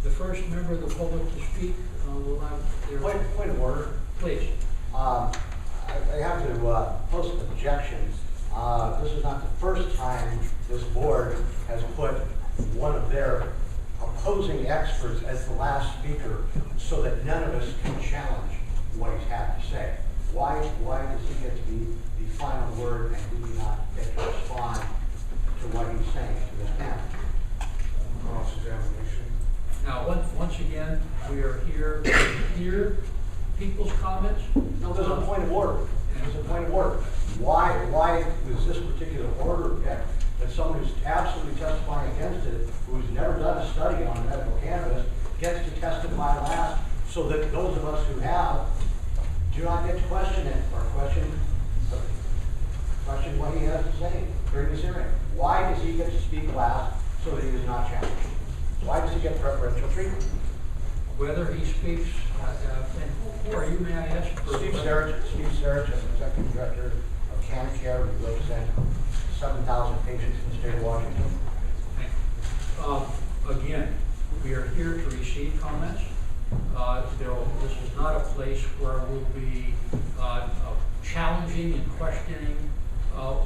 The first member of the public to speak will have their... Point of order. Please. I have to post an objection. This is not the first time this board has put one of their opposing experts as the last speaker so that none of us can challenge what he's had to say. Why does he get to be the final word and we do not get to respond to what he's saying to this panel? Cross-examination. Now, once again, we are here to hear people's comments. No, there's a point of order. There's a point of order. Why was this particular order picked that someone who's absolutely testifying against it, who's never done a study on medical cannabis, gets to testify last, so that those of us who have do not get to question it or question what he has to say during this hearing? Why does he get to speak last so that he is not challenged? Why does he get preferential treatment? Whether he speaks, and who are you, may I ask? Sneef Snerf, as Executive Director of Canacare, we represent 7,000 patients in the state of Washington. Again, we are here to receive comments. This is not a place where we'll be challenging and questioning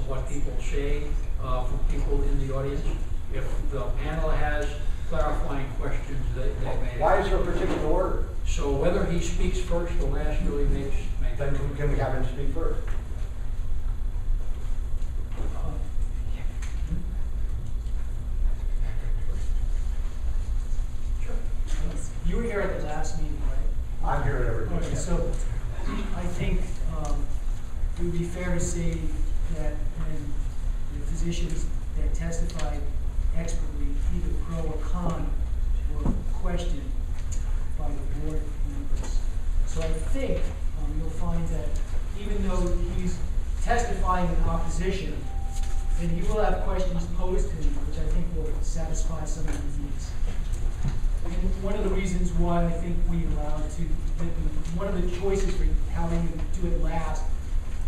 what people say from people in the audience. If the panel has clarifying questions, they may. Why is there a particular order? So whether he speaks first or last really makes. Then can we have him speak first? Sure. You were here at the last meeting, right? I'm here at every meeting. Okay, so I think it would be fair to say that when the physicians that testified expertly, either pro or con, were questioned by the board members. So I think you'll find that even though he's testifying in opposition, then he will have questions posed to him, which I think will satisfy some of his needs. And one of the reasons why I think we allow it to, one of the choices for having him do it last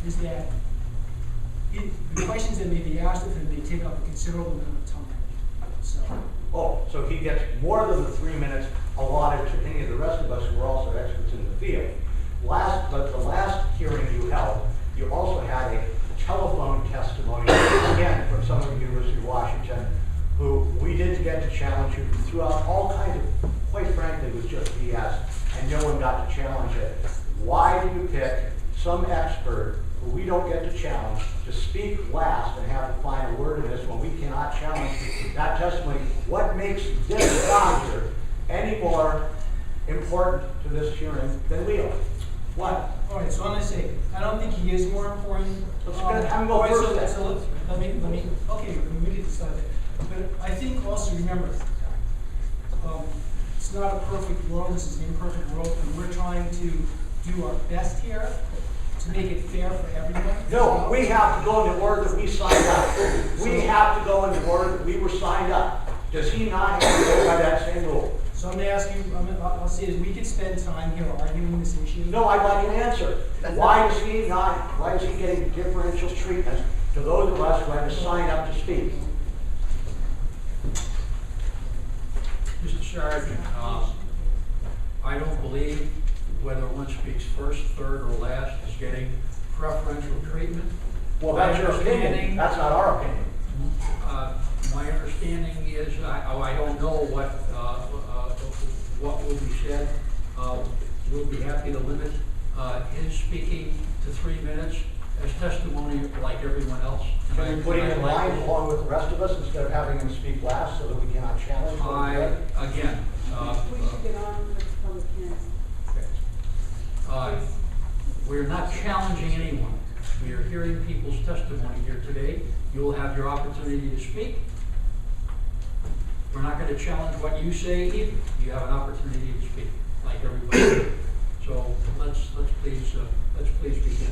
is that the questions that may be asked of him may take up a considerable amount of time. So he gets more than the 3 minutes allotted to any of the rest of us who are also experts in the field. But the last hearing you held, you also had a telephone testimony, again, from someone at the University of Washington, who we didn't get to challenge, who threw out all kinds of, quite frankly, was just BS, and no one got to challenge it. Why do you pick some expert who we don't get to challenge to speak last and have the final word in this when we cannot challenge that testimony? What makes this doctor any more important to this hearing than we are? What? All right, so I'm going to say, I don't think he is more important. Let's have him go all right, first. so let me, okay, we can decide that. But I think also remember, it's not a perfect world, this is an imperfect world, and we're trying to do our best here to make it fair for everyone. No, we have to go in the order that we signed up. We have to go in the order that we were signed up. Does he not have to go by that same rule? So I'm going to ask you, I'll say is we could spend time here arguing this issue. No, I'd like an answer. Why is he getting differential treatment to those of us who had to sign up to speak? Mr. Sergeant, I don't believe whether one speaks first, third, or last is getting preferential treatment. Well, that's your opinion. That's not our opinion. My understanding is, I don't know what will be said. We'll be happy to limit his speaking to 3 minutes as testimony like everyone else. Can we put him in line along with the rest of us instead of having him speak last so that we cannot challenge what he said? Again. We should get on with the public hearing. We're not challenging anyone. We are hearing people's testimony here today. You'll have your opportunity to speak. We're not going to challenge what you say either. You have an opportunity to speak, like everybody. So let's please begin.